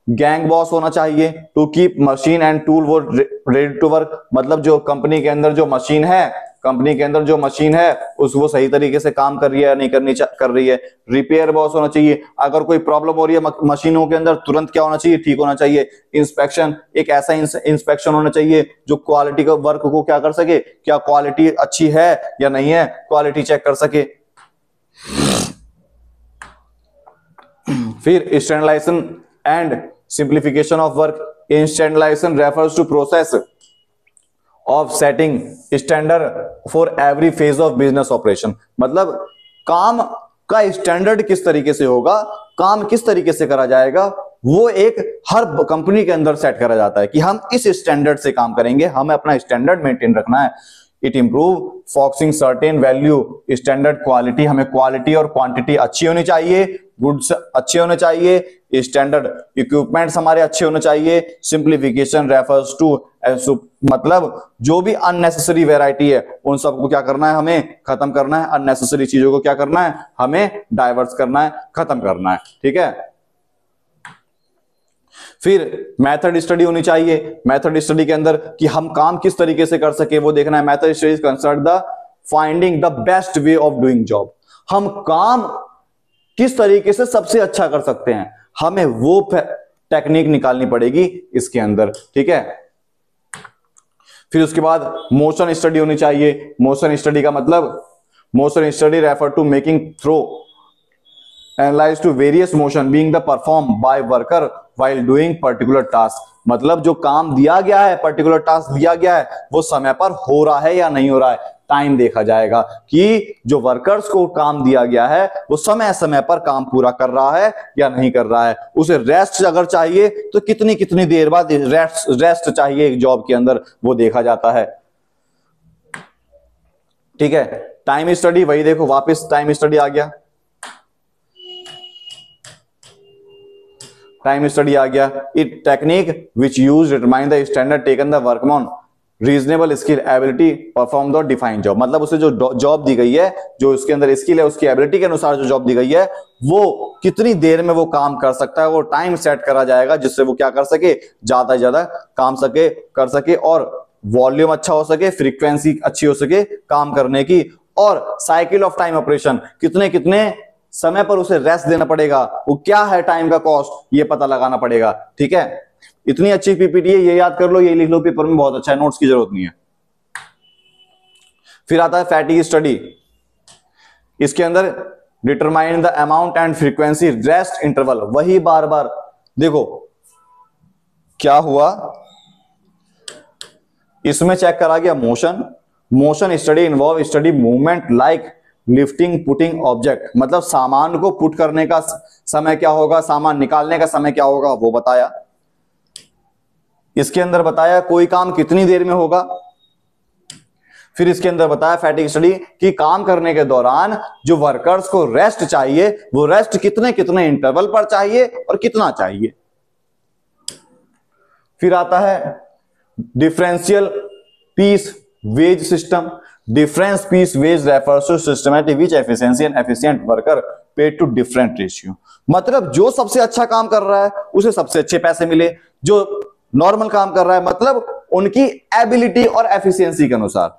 गैंग बॉस होना चाहिए to keep machine and tool वो रेडी टू वर्क, मतलब जो कंपनी के अंदर जो मशीन है उस वो सही तरीके से काम कर रही है या नहीं कर रही है। रिपेयर बॉस होना चाहिए, अगर कोई प्रॉब्लम हो रही है मशीनों के अंदर तुरंत क्या होना चाहिए, ठीक होना चाहिए। इंस्पेक्शन, एक ऐसा इंस्पेक्शन होना चाहिए जो क्वालिटी का वर्क को क्या कर सके, क्या क्वालिटी अच्छी है या नहीं है, क्वालिटी चेक कर सके। फिर standardisation and simplification of work. Standardisation refers to process of setting standard for every phase of business operation, मतलब काम का स्टैंडर्ड किस तरीके से होगा, काम किस तरीके से करा जाएगा, वो एक हर कंपनी के अंदर सेट करा जाता है कि हम इस स्टैंडर्ड से काम करेंगे, हमें अपना स्टैंडर्ड मेंटेन रखना है। It improve focusing certain value standard quality, हमें क्वालिटी और क्वांटिटी अच्छी होनी चाहिए, गुड्स अच्छे होने चाहिए, स्टैंडर्ड इक्विपमेंट्स हमारे अच्छे होने चाहिए। सिंप्लीफिकेशन रेफर्स टू, मतलब जो भी अननेसेसरी वैरायटी है उन सबको क्या करना है, हमें खत्म करना है। अननेसेसरी चीजों को क्या करना है, हमें डाइवर्स करना है, खत्म करना है, ठीक है। फिर मेथड स्टडी होनी चाहिए। मेथड स्टडी के अंदर कि हम काम किस तरीके से कर सके वो देखना है। Method study is concern the finding the best way of doing job. हम काम किस तरीके से सबसे अच्छा कर सकते हैं, हमें वो टेक्निक निकालनी पड़ेगी इसके अंदर, ठीक है। फिर उसके बाद मोशन स्टडी होनी चाहिए। मोशन स्टडी का मतलब, motion study refer to making thorough analyse to various motion being the perform by worker while doing particular task. मतलब जो काम दिया गया है, पर्टिकुलर टास्क दिया गया है, वो समय पर हो रहा है या नहीं हो रहा है। टाइम देखा जाएगा कि जो वर्कर्स को काम दिया गया है वो समय समय पर काम पूरा कर रहा है या नहीं कर रहा है। उसे रेस्ट अगर चाहिए तो कितनी कितनी देर बाद रेस्ट चाहिए एक जॉब के अंदर, वो देखा जाता है, ठीक है। टाइम स्टडी, वही देखो वापस टाइम स्टडी आ गया। टाइम स्टडी आ गया। It technique which use determine the standard taken the workman reasonable skill ability perform the defined job. मतलब उसे जो जॉब दी गई है, जो उसके अंदर स्किल है, उसकी एबिलिटी के अनुसार जो जॉब दी गई है, वो कितनी देर में वो काम कर सकता है, वो टाइम सेट करा जाएगा जिससे वो क्या कर सके, ज्यादा से ज्यादा काम कर सके और वॉल्यूम अच्छा हो सके, फ्रीक्वेंसी अच्छी हो सके काम करने की। और साइकिल ऑफ टाइम ऑपरेशन, कितने कितने समय पर उसे रेस्ट देना पड़ेगा, वो क्या है टाइम का कॉस्ट, ये पता लगाना पड़ेगा, ठीक है। इतनी अच्छी पीपीटी है, ये याद कर लो, ये लिख लो पेपर में, बहुत अच्छा है, नोट्स की जरूरत नहीं है। फिर आता है फैटिग स्टडी। इसके अंदर determine the amount and frequency rest interval. वही बार बार देखो क्या हुआ, इसमें चेक करा गया motion. Motion study involve study movement like lifting putting object. मतलब सामान को पुट करने का समय क्या होगा, सामान निकालने का समय क्या होगा, वो बताया। इसके अंदर बताया कोई काम कितनी देर में होगा। फिर इसके अंदर बताया फैटिग स्टडी कि काम करने के दौरान जो वर्कर्स को रेस्ट चाहिए, वो रेस्ट कितने कितने इंटरवल पर चाहिए और कितना चाहिए। फिर आता है differential piece wage system. Difference piece wage refers to systematic which efficiency and efficient worker paid to different ratio. मतलब जो सबसे अच्छा काम कर रहा है उसे सबसे अच्छे पैसे मिले, जो नॉर्मल काम कर रहा है मतलब उनकी एबिलिटी और एफिशिएंसी के अनुसार,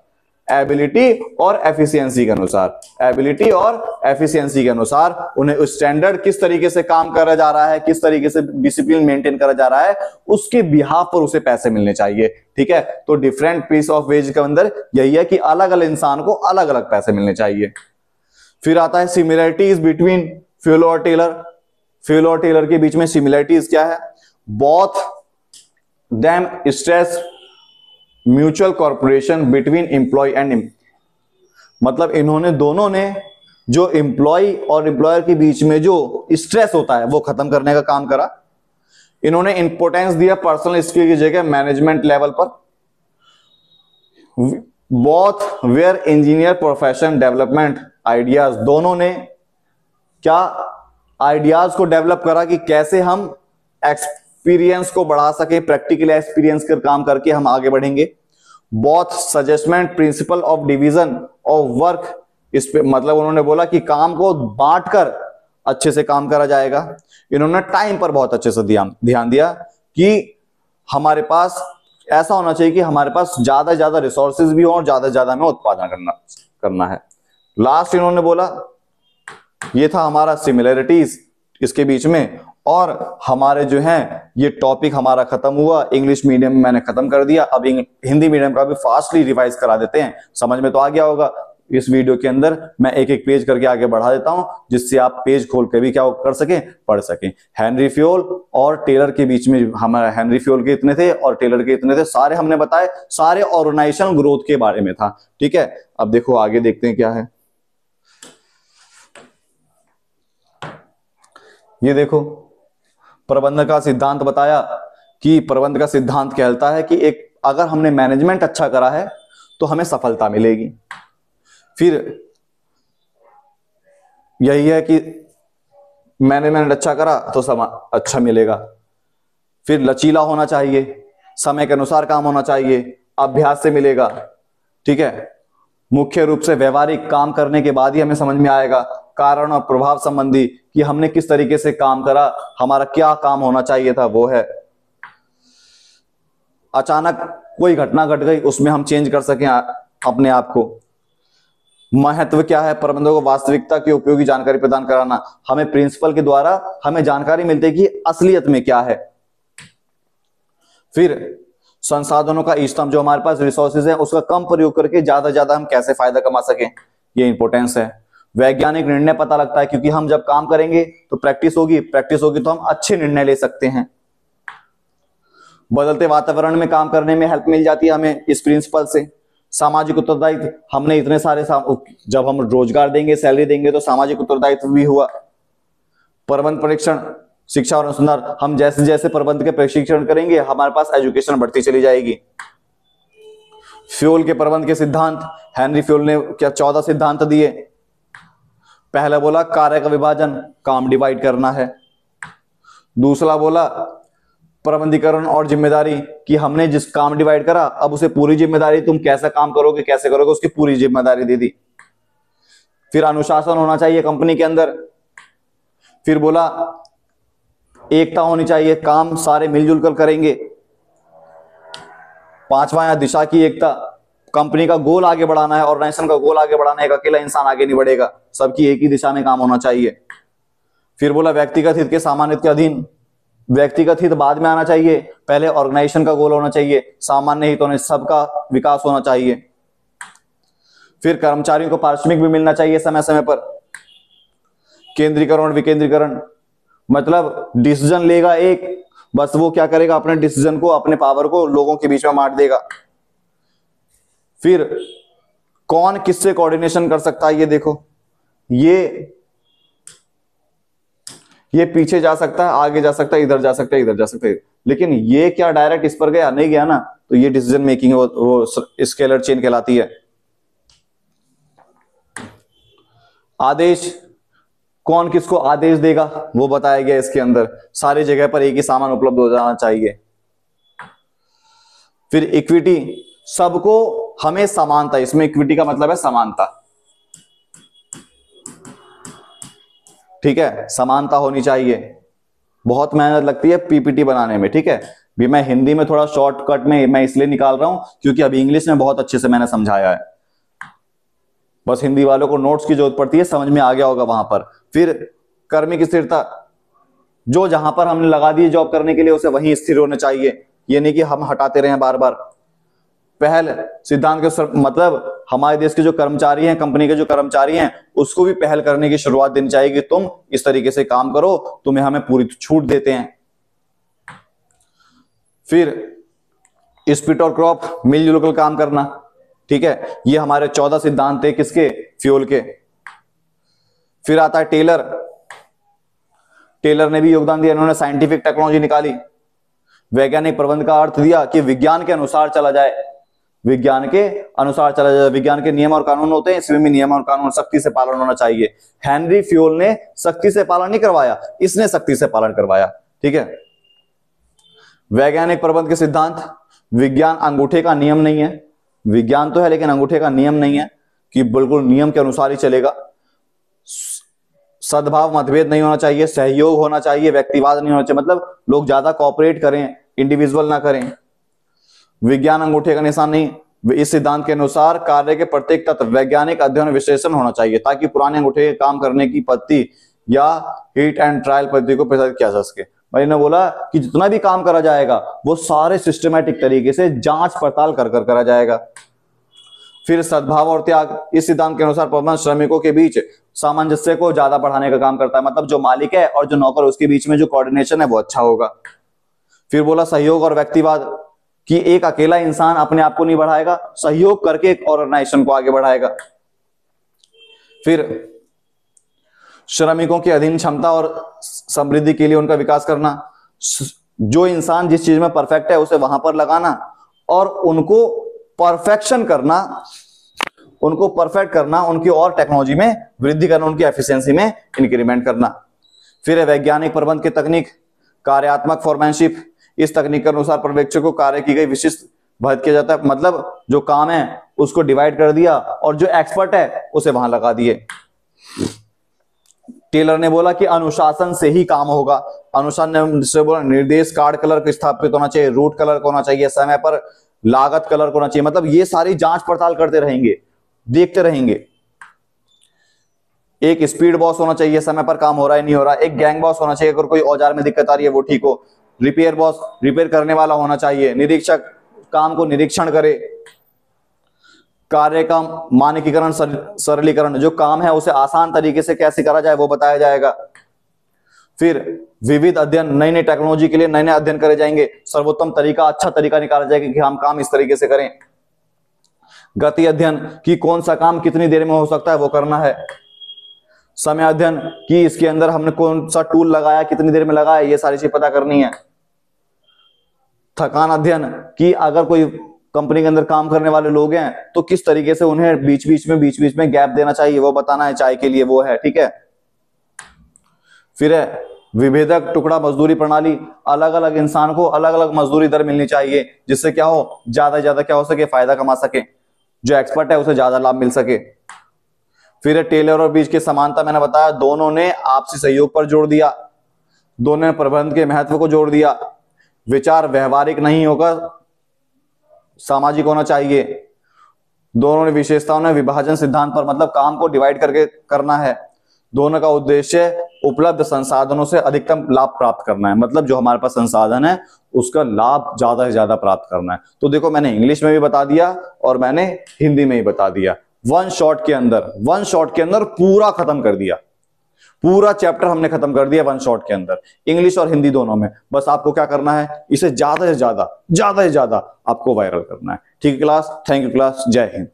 एबिलिटी और एफिशिएंसी के अनुसार, एबिलिटी और एफिशिएंसी के अनुसार उन्हें स्टैंडर्ड किस तरीके से काम करा जा रहा है, किस तरीके से डिसिप्लिन मेंटेन करा जा रहा है, उसके बिहाफ पर उसे पैसे मिलने चाहिए, ठीक है। तो डिफरेंट पीस ऑफ वेज के अंदर यही है कि अलग अलग इंसान को अलग अलग पैसे मिलने चाहिए। फिर आता है सिमिलरिटीज बिटवीन फ्यूल और टेलर। फ्यूल और टेलर के बीच में सिमिलरिटीज क्या है, both them stress mutual corporation between employ and, मतलब इन्होंने दोनों ने जो एम्प्लॉय और एम्प्लॉयर के बीच में जो स्ट्रेस होता है वो खत्म करने का काम करा। इन्होंने इंपोर्टेंस दिया पर्सनल स्किल की जगह मैनेजमेंट लेवल पर। Both were engineer profession development ideas, दोनों ने क्या आइडियाज को डेवलप करा कि कैसे हम एक्सपीरियंस को बढ़ा सके, प्रैक्टिकल एक्सपीरियंस कर काम करके हम आगे बढ़ेंगे। Both suggestment principle of division of work, इस पे मतलब उन्होंने बोला कि काम को बांटकर अच्छे से काम करा जाएगा। इन्होंने टाइम पर बहुत अच्छे से ध्यान दिया कि हमारे पास ऐसा होना चाहिए कि हमारे पास ज्यादा ज्यादा रिसोर्सेज भी हो और ज्यादा ज्यादा में उत्पादन करना है। लास्ट इन्होंने बोला, ये था हमारा सिमिलरिटीज इसके बीच में, और हमारे जो हैं ये टॉपिक हमारा खत्म हुआ। इंग्लिश मीडियम में मैंने खत्म कर दिया, अब हिंदी मीडियम का भी फास्टली रिवाइज करा देते हैं। समझ में तो आ गया होगा। इस वीडियो के अंदर मैं एक एक पेज करके आगे बढ़ा देता हूं जिससे आप पेज खोल के भी क्या कर सकें, पढ़ सकें। हेनरी फ्योल और टेलर के बीच में हमारा हेनरी फ्योल के इतने थे और टेलर के इतने थे, सारे हमने बताए, सारे ऑर्गेनाइजेशनल ग्रोथ के बारे में था, ठीक है। अब देखो आगे देखते हैं क्या है। ये देखो प्रबंधन का सिद्धांत बताया कि प्रबंधन का सिद्धांत कहता है कि एक अगर हमने मैनेजमेंट अच्छा करा है तो हमें सफलता मिलेगी। फिर यही है कि मैनेजमेंट अच्छा करा तो अच्छा मिलेगा। फिर लचीला होना चाहिए, समय के अनुसार काम होना चाहिए, अभ्यास से मिलेगा, ठीक है। मुख्य रूप से व्यवहारिक काम करने के बाद ही हमें समझ में आएगा कारण और प्रभाव संबंधी कि हमने किस तरीके से काम करा, हमारा क्या काम होना चाहिए था वो है। अचानक कोई घटना घट गई, उसमें हम चेंज कर सकें अपने आप को। महत्व क्या है? प्रबंधक को वास्तविकता की उपयोगी जानकारी प्रदान कराना। हमें प्रिंसिपल के द्वारा हमें जानकारी मिलती है कि असलियत में क्या है। फिर संसाधनों का इष्टतम, जो हमारे पास रिसोर्सेज है उसका कम प्रयोग करके ज्यादा से ज्यादा हम कैसे फायदा कमा सकें, ये इंपॉर्टेंस है। वैज्ञानिक निर्णय पता लगता है, क्योंकि हम जब काम करेंगे तो प्रैक्टिस होगी तो हम अच्छे निर्णय ले सकते हैं। बदलते वातावरण में काम करने में हेल्प मिल जाती है हमें इस प्रिंसिपल से। सामाजिक उत्तरदायित्व, हमने इतने सारे जब हम रोजगार देंगे, सैलरी देंगे तो सामाजिक उत्तरदायित्व भी हुआ। प्रबंध परीक्षण, शिक्षा और अनुसंधान, हम जैसे जैसे प्रबंध के प्रशिक्षण करेंगे हमारे पास एजुकेशन बढ़ती चली जाएगी। फ्यूल के प्रबंध के सिद्धांत, हेनरी फ्यूल ने क्या 14 सिद्धांत दिए। पहला बोला कार्य का विभाजन, काम डिवाइड करना है। दूसरा बोला प्रबंधीकरण और जिम्मेदारी, कि हमने जिस काम डिवाइड करा अब उसे पूरी जिम्मेदारी, तुम कैसा काम करोगे कैसे करोगे उसकी पूरी जिम्मेदारी दे दी। फिर अनुशासन होना चाहिए कंपनी के अंदर। फिर बोला एकता होनी चाहिए, काम सारे मिलजुल कर करेंगे। पांचवा यहां दिशा की एकता, कंपनी का गोल आगे बढ़ाना है, ऑर्गेनाइजेशन का गोल आगे बढ़ाना है, एक अकेला इंसान आगे नहीं बढ़ेगा, सबकी एक ही दिशा में काम होना चाहिए। फिर बोला व्यक्तिगत हित के सामान्य हित के अधीन, व्यक्तिगत हित बाद में आना चाहिए, पहले ऑर्गेनाइजेशन का गोल होना चाहिए, सामान्य हित होने सबका विकास होना चाहिए। फिर कर्मचारियों को पारिश्रमिक भी मिलना चाहिए समय समय पर। केंद्रीकरण और विकेंद्रीकरण, मतलब डिसीजन लेगा एक, बस वो क्या करेगा अपने डिसीजन को, अपने पावर को लोगों के बीच में बांट देगा। फिर कौन किससे कोऑर्डिनेशन कर सकता है, ये देखो, ये पीछे जा सकता है, आगे जा सकता है, इधर जा सकता है, इधर जा सकता है, लेकिन ये क्या डायरेक्ट इस पर गया? नहीं गया ना, तो ये डिसीजन मेकिंग वो स्केलर चेन कहलाती है। आदेश, कौन किसको आदेश देगा वो बताया गया इसके अंदर। सारी जगह पर एक ही सामान उपलब्ध हो जाना चाहिए। फिर इक्विटी, सबको हमें समानता, इसमें इक्विटी का मतलब है समानता, ठीक है, समानता होनी चाहिए। बहुत मेहनत लगती है पीपीटी बनाने में, ठीक है, भी मैं हिंदी में थोड़ा शॉर्टकट में मैं इसलिए निकाल रहा हूं क्योंकि अभी इंग्लिश में बहुत अच्छे से मैंने समझाया है, बस हिंदी वालों को नोट्स की जरूरत पड़ती है, समझ में आ गया होगा वहां पर। फिर कर्मिक स्थिरता, जो जहां पर हमने लगा दी जॉब करने के लिए उसे वहीं स्थिर होना चाहिए, ये नहीं कि हम हटाते रहे बार बार। पहल सिद्धांत के मतलब हमारे देश के जो कर्मचारी हैं, कंपनी के जो कर्मचारी हैं, उसको भी पहल करने की शुरुआत देनी चाहिए कि तुम इस तरीके से काम करो, तुम्हें हमें पूरी छूट देते हैं। फिर स्पिट और क्रॉप, मिलजुल कर काम करना, ठीक है, ये हमारे 14 सिद्धांत थे किसके? फ्यूल के। फिर आता है टेलर, टेलर ने भी योगदान दिया, इन्होंने साइंटिफिक टेक्नोलॉजी निकाली। वैज्ञानिक प्रबंध का अर्थ दिया कि विज्ञान के अनुसार चला जाए, विज्ञान के अनुसार चला जाए, विज्ञान के नियम और कानून होते हैं, इसमें भी नियम और कानून सख्ती से पालन होना चाहिए। हेनरी फ्यूल ने सख्ती से पालन नहीं करवाया, इसने सख्ती से पालन करवाया, ठीक है। वैज्ञानिक प्रबंध के सिद्धांत, विज्ञान अंगूठे का नियम नहीं है, विज्ञान तो है लेकिन अंगूठे का नियम नहीं है कि बिल्कुल नियम के अनुसार ही चलेगा। सद्भाव, मतभेद नहीं होना चाहिए, सहयोग होना चाहिए, व्यक्तिवाद नहीं होना चाहिए, मतलब लोग ज्यादा कोऑपरेट करें, इंडिविजुअल ना करें। विज्ञान अंगूठे का निशान नहीं, इस सिद्धांत के अनुसार कार्य के प्रत्येक तत्व वैज्ञानिक अध्ययन विश्लेषण होना चाहिए ताकि पुराने अंगूठे काम करने की पद्धति या हिट एंड ट्रायल पद्धति को प्रसारित किया जा सके। भाई ने बोला कि जितना भी काम करा जाएगा वो सारे सिस्टमैटिक तरीके से जांच पड़ताल कर कर करा जाएगा। फिर सद्भाव और त्याग, इस सिद्धांत के अनुसार प्रबंध श्रमिकों के बीच सामंजस्य को ज्यादा बढ़ाने का काम करता है, मतलब जो मालिक है और जो नौकर उसके बीच में जो कोऑर्डिनेशन है वो अच्छा होगा। फिर बोला सहयोग और व्यक्तिवाद, कि एक अकेला इंसान अपने आप को नहीं बढ़ाएगा, सहयोग करके एक ऑर्गेनाइजेशन को आगे बढ़ाएगा। फिर श्रमिकों की अधीन क्षमता और समृद्धि के लिए उनका विकास करना, जो इंसान जिस चीज में परफेक्ट है उसे वहां पर लगाना और उनको परफेक्शन करना, उनको परफेक्ट करना, उनकी और टेक्नोलॉजी में वृद्धि करना, उनकी एफिशिएंसी में इंक्रीमेंट करना। फिर है वैज्ञानिक प्रबंध की तकनीक, कार्यात्मक फॉरमैनशिप, इस तकनीक के अनुसार पर्यवेक्षक को कार्य की गई विशिष्ट भद किया जाता है, मतलब जो काम है उसको डिवाइड कर दिया और जो एक्सपर्ट है उसे वहां लगा दिए। टेलर ने बोला कि अनुशासन से ही काम होगा, अनुसार से बोला निर्देश कार्ड कलर को स्थापित होना चाहिए, रूट कलर को होना चाहिए, समय पर लागत कलर को होना चाहिए। मतलब ये सारी जांच पड़ताल करते रहेंगे, देखते रहेंगे। एक स्पीड बॉस होना चाहिए, समय पर काम हो रहा है नहीं हो रहा। एक गैंग बॉस होना चाहिए, अगर कोई औजार में दिक्कत आ रही है वो ठीक हो। रिपेयर बॉस रिपेयर करने वाला होना चाहिए। निरीक्षक काम को निरीक्षण करे। कार्य का मानकीकरण सरलीकरण, जो काम है उसे आसान तरीके से कैसे करा जाए वो बताया जाएगा। फिर विविध अध्ययन, नई नई टेक्नोलॉजी के लिए नए नए अध्ययन करे जाएंगे। सर्वोत्तम तरीका, अच्छा तरीका निकाला जाएगा कि हम काम इस तरीके से करें। गति अध्ययन कि कौन सा काम कितनी देर में हो सकता है वो करना है। समय अध्ययन कि इसके अंदर हमने कौन सा टूल लगाया, कितनी देर में लगाया, ये सारी चीज पता करनी है। थकान अध्ययन कि अगर कोई कंपनी के अंदर काम करने वाले लोग हैं तो किस तरीके से उन्हें बीच बीच में गैप देना चाहिए वो बताना है, चाय के लिए वो है, ठीक है। फिर है विभेदक टुकड़ा मजदूरी प्रणाली, अलग अलग इंसान को अलग अलग मजदूरी दर मिलनी चाहिए, जिससे क्या हो, ज्यादा से ज्यादा क्या हो सके, फायदा कमा सके, जो एक्सपर्ट है उसे ज्यादा लाभ मिल सके। फिर है टेलर और बीच की समानता, मैंने बताया दोनों ने आपसी सहयोग पर जोर दिया, दोनों ने प्रबंध के महत्व को जोर दिया। विचार व्यवहारिक नहीं होगा, सामाजिक होना चाहिए। दोनों ने विशेषताओं ने विभाजन सिद्धांत पर, मतलब काम को डिवाइड करके करना है। दोनों का उद्देश्य उपलब्ध संसाधनों से अधिकतम लाभ प्राप्त करना है, मतलब जो हमारे पास संसाधन है उसका लाभ ज्यादा से ज्यादा प्राप्त करना है। तो देखो मैंने इंग्लिश में भी बता दिया और मैंने हिंदी में भी बता दिया। वन शॉट के अंदर पूरा खत्म कर दिया, पूरा चैप्टर हमने खत्म कर दिया वन शॉट के अंदर, इंग्लिश और हिंदी दोनों में। बस आपको क्या करना है, इसे ज्यादा से ज्यादा आपको वायरल करना है। ठीक है क्लास, थैंक यू क्लास, जय हिंद।